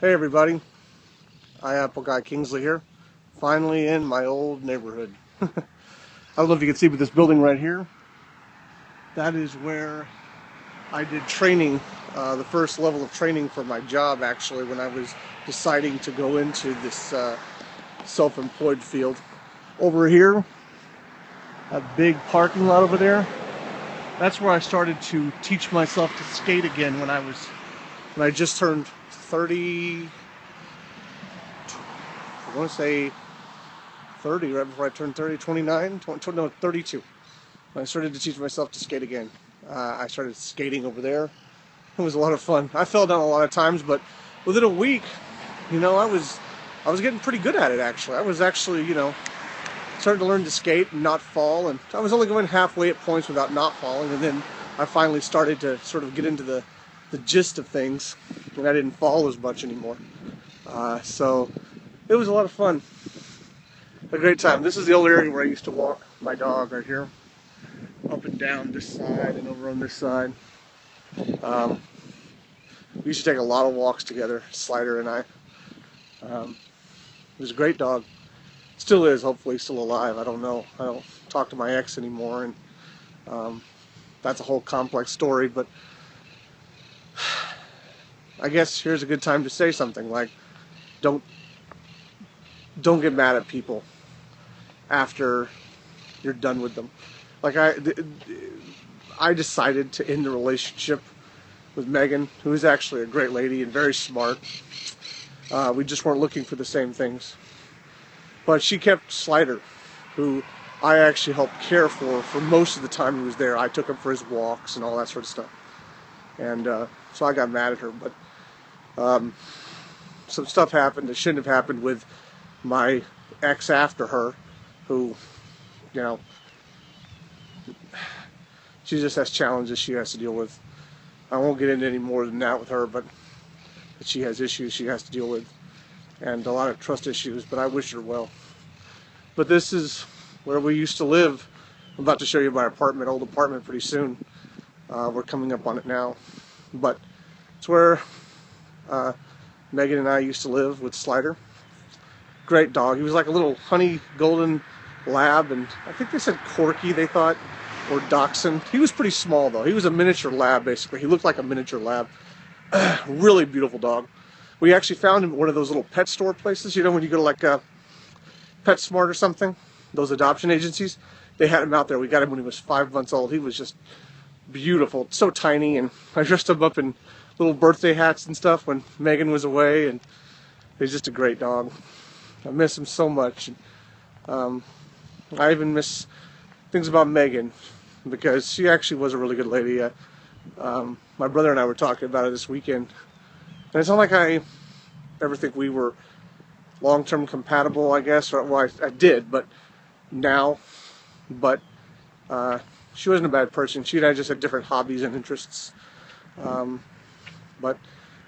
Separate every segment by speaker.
Speaker 1: Hey everybody, Apple Guy Kingsley here. Finally in my old neighborhood. I don't know if you can see, but this building right here, that is where I did training, the first level of training for my job actually, when I was deciding to go into this self-employed field. Over here, a big parking lot over there, that's where I started to teach myself to skate again when I just turned 30, I want to say 30, right before I turned 30, 29, 20, no, 32. When I started to teach myself to skate again. I started skating over there. It was a lot of fun. I fell down a lot of times, but within a week, I was getting pretty good at it actually. I was actually, starting to learn to skate and not fall, and I was only going halfway at points without not falling, and then I finally started to sort of get into the gist of things, and I didn't fall as much anymore. So it was a lot of fun. A great time. This is the old area where I used to walk my dog right here, up and down this side and over on this side. We used to take a lot of walks together, Slider and I. He was a great dog. Still is, hopefully still alive. I don't know. I don't talk to my ex anymore, and that's a whole complex story, but I guess here's a good time to say something like, don't get mad at people after you're done with them. Like I decided to end the relationship with Megan, who is actually a great lady and very smart. We just weren't looking for the same things. But she kept Slider, who I actually helped care for most of the time he was there. I took him for his walks and all that sort of stuff. And so I got mad at her. But some stuff happened that shouldn't have happened with my ex after her, who, she just has challenges she has to deal with. I won't get into any more than that with her, but she has issues she has to deal with, and a lot of trust issues, but I wish her well. But this is where we used to live. I'm about to show you my apartment, old apartment, pretty soon. We're coming up on it now. But it's where Megan and I used to live with Slider. Great dog. He was like a little honey golden lab, and I think they said Corky, they thought, or Dachshund. He was pretty small though. He was a miniature lab basically. He looked like a miniature lab. Really beautiful dog. We actually found him at one of those little pet store places, when you go to like PetSmart or something, those adoption agencies. They had him out there. We got him when he was 5 months old. He was just beautiful, so tiny, and I dressed him up in little birthday hats and stuff when Megan was away, and he's just a great dog. I miss him so much. I even miss things about Megan, because she actually was a really good lady. My brother and I were talking about it this weekend, and it's not like I ever think we were long-term compatible, I guess, or well, I did, but now, she wasn't a bad person. She and I just had different hobbies and interests, but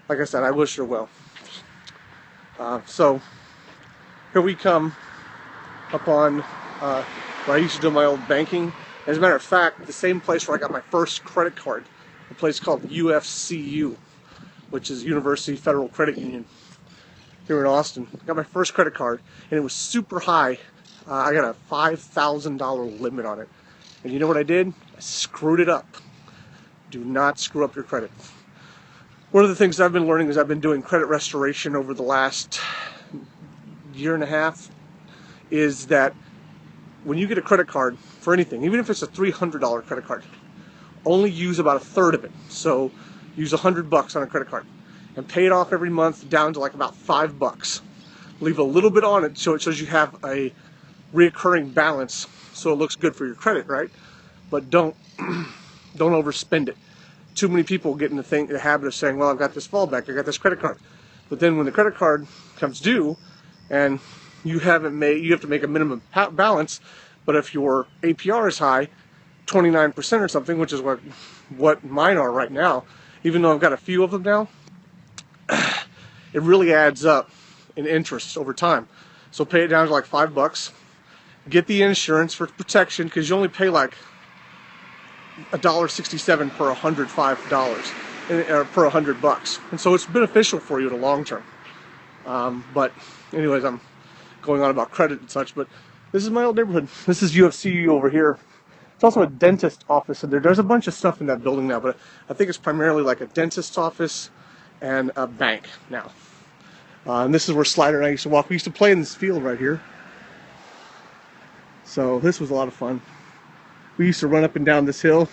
Speaker 1: like I said, I wish her well. So here we come up on where I used to do my old banking. As a matter of fact, the same place where I got my first credit card, a place called UFCU, which is University Federal Credit Union here in Austin. I got my first credit card, and it was super high. I got a $5,000 limit on it. And you know what I did? I screwed it up. Do not screw up your credit. One of the things I've been learning is I've been doing credit restoration over the last year and a half, is that when you get a credit card for anything, even if it's a $300 credit card, only use about a third of it. So use $100 on a credit card and pay it off every month down to like about $5. Leave a little bit on it so it shows you have a reoccurring balance, so it looks good for your credit, right? But don't overspend it. Too many people get in the habit of saying, well, I've got this fallback, I got this credit card. But then when the credit card comes due and you have to make a minimum balance, but if your APR is high, 29% or something, which is what mine are right now, even though I've got a few of them now, it really adds up in interest over time. So pay it down to like $5. Get the insurance for protection, because you only pay like $1.67 per $105 or per $100, and so it's beneficial for you in the long term. But anyways, I'm going on about credit and such, but this is my old neighborhood. This is UFCU over here. It's also a dentist office in there. There's a bunch of stuff in that building now, but I think it's primarily like a dentist's office and a bank now. And this is where Slider and I used to walk. We used to play in this field right here. So this was a lot of fun. We used to run up and down this hill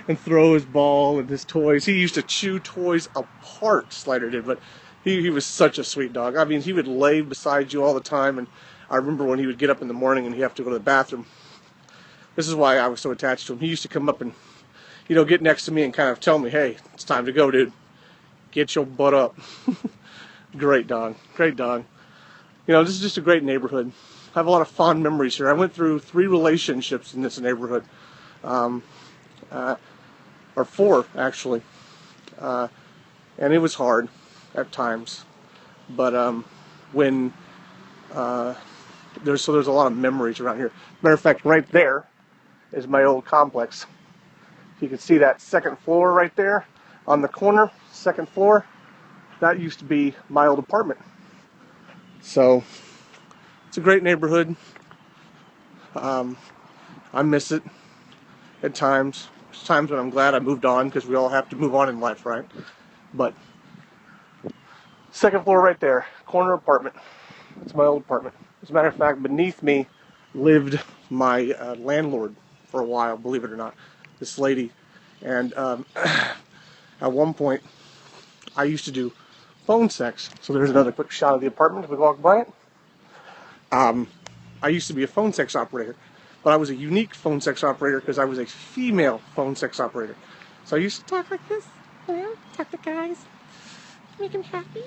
Speaker 1: and throw his ball and his toys. He used to chew toys apart, Slider did, but he was such a sweet dog. I mean, he would lay beside you all the time, and I remember when he would get up in the morning and he'd have to go to the bathroom. This is why I was so attached to him. He used to come up and, get next to me and kind of tell me, hey, it's time to go, dude. Get your butt up. Great dog. Great dog. This is just a great neighborhood. I have a lot of fond memories here. I went through 3 relationships in this neighborhood. Or 4, actually. And it was hard at times. But there's a lot of memories around here. Matter of fact, right there is my old complex. You can see that second floor right there on the corner, second floor. That used to be my old apartment. So it's a great neighborhood. I miss it at times. There's times when I'm glad I moved on, because we all have to move on in life, right? But second floor right there, corner apartment. It's my old apartment. As a matter of fact, beneath me lived my landlord for a while, believe it or not, this lady. And at one point, I used to do phone sex. So there's another quick shot of the apartment if we walk by it. I used to be a phone sex operator, but I was a unique phone sex operator because I was a female phone sex operator. So I used to talk like this, talk to guys, make them happy.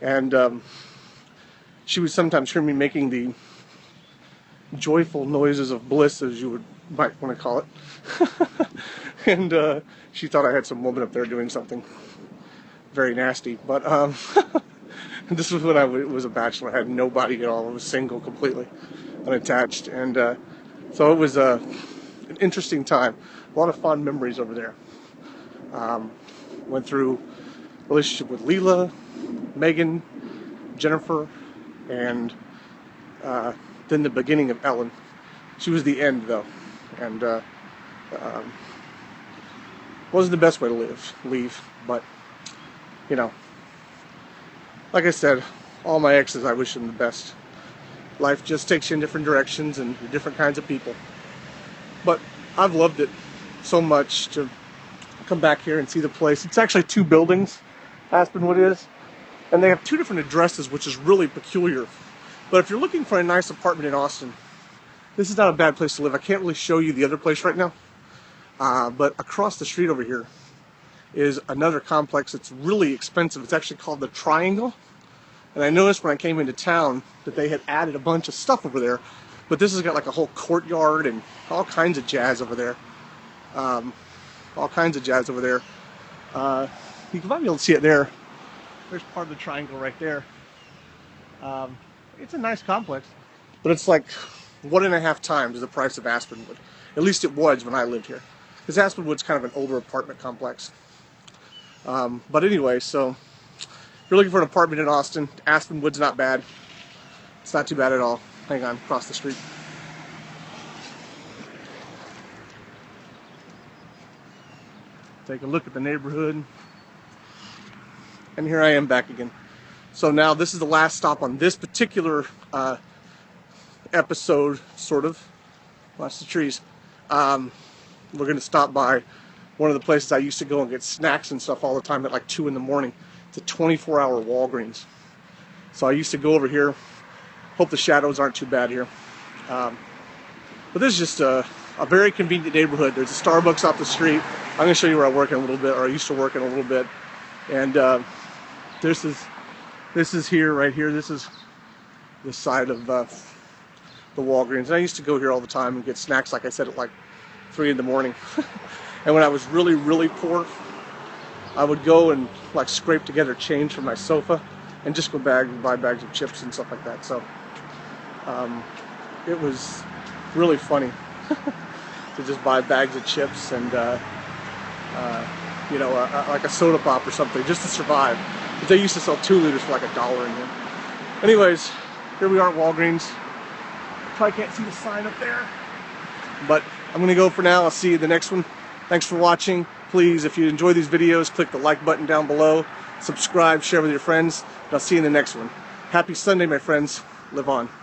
Speaker 1: And she would sometimes hear me making the joyful noises of bliss, as you might want to call it. And she thought I had some woman up there doing something very nasty. But this was when I was a bachelor. I had nobody at all. I was single, completely unattached. And so it was an interesting time. A lot of fond memories over there. Went through a relationship with Leela, Megan, Jennifer, and then the beginning of Ellen. She was the end, though, and wasn't the best way to leave, but like I said, all my exes, I wish them the best. Life just takes you in different directions and different kinds of people, but I've loved it so much to come back here and see the place. It's actually 2 buildings, Aspenwood is, and they have 2 different addresses, which is really peculiar. But if you're looking for a nice apartment in Austin, this is not a bad place to live. I can't really show you the other place right now, but across the street over here is another complex that's really expensive. It's actually called the Triangle, and I noticed when I came into town that they had added a bunch of stuff over there, but this has got like a whole courtyard and all kinds of jazz over there. You might be able to see it there. There's part of the Triangle right there. It's a nice complex, but it's like 1.5 times the price of Aspenwood. At least it was when I lived here, because Aspenwood's kind of an older apartment complex. But anyway, so if you're looking for an apartment in Austin, Aspenwood's not bad. It's not too bad at all. Hang on, across the street. Take a look at the neighborhood. And here I am back again. So now this is the last stop on this particular episode, sort of. Watch the trees. We're going to stop by one of the places I used to go and get snacks and stuff all the time at like 2 in the morning. It's a 24-hour Walgreens. So I used to go over here. Hope the shadows aren't too bad here. But this is just a very convenient neighborhood. There's a Starbucks off the street. I'm going to show you where I work in a little bit, or I used to work in a little bit. And this is here, right here. This is the side of the Walgreens. And I used to go here all the time and get snacks, like I said, at like 3 in the morning. And when I was really, really poor, I would go and like scrape together change for my sofa and just go buy bags of chips and stuff like that. So it was really funny to just buy bags of chips and like a soda pop or something just to survive. But they used to sell 2 liters for like $1 in here. Anyways, here we are at Walgreens. Probably can't see the sign up there. But I'm gonna go for now. I'll see you in the next one. Thanks for watching. Please, if you enjoy these videos, click the like button down below. Subscribe, share with your friends. And I'll see you in the next one. Happy Sunday, my friends. Live on.